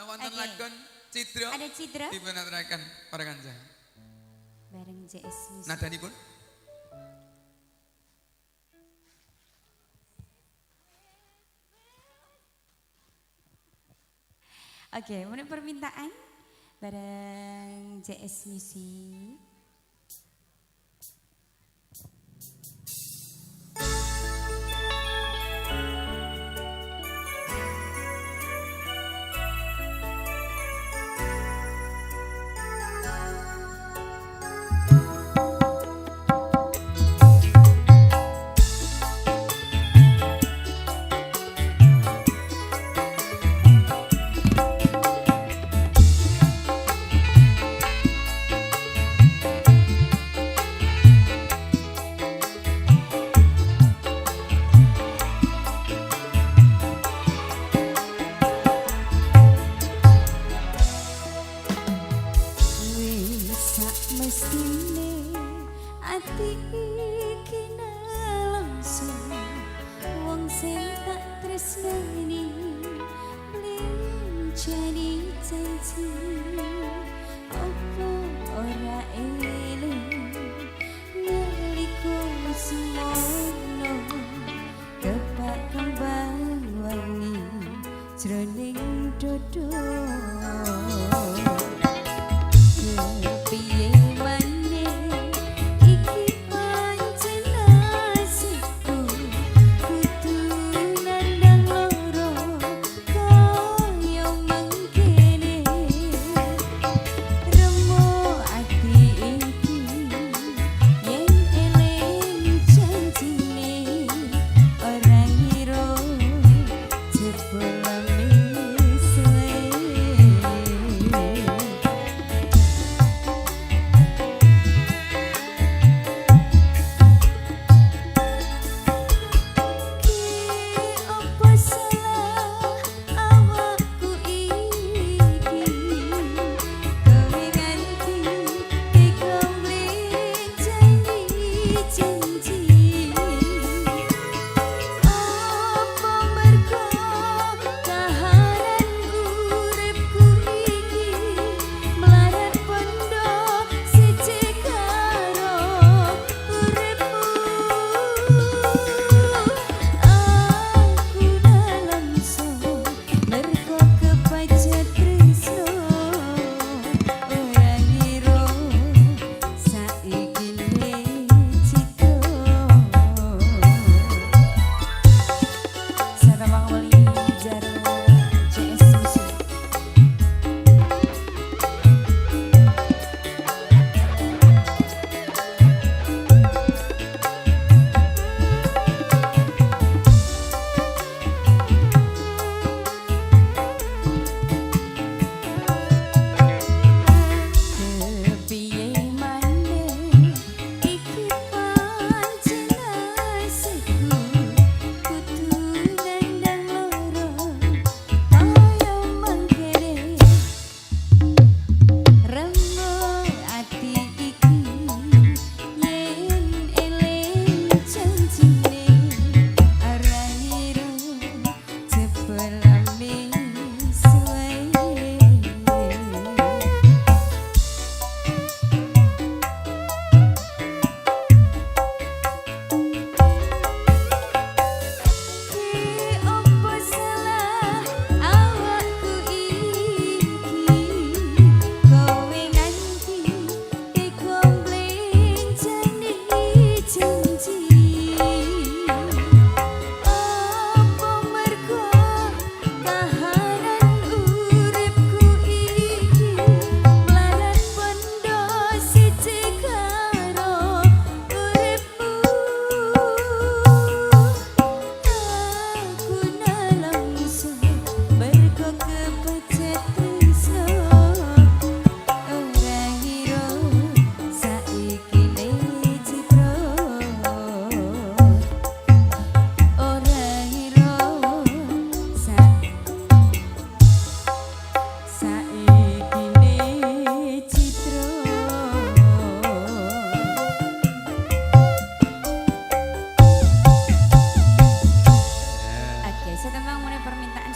Wonten lagon Cidra. Ada Cidra. Dipun aturaken para kanca. Bareng JS Music. Nadanipun. Oke, menurut permintaan bareng JS Music. Mestine ati iki langsung wong sing tak tresnani jadi janji opo ora eling nalika semono tepak kembang wangi jroning dodo. Bola misle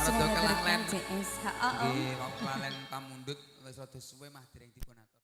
kasih Rada Anda kelalen. CS. Heeh. Nggih, kok kelalen pamundhut wis rada suwe mah dereng dipunatur.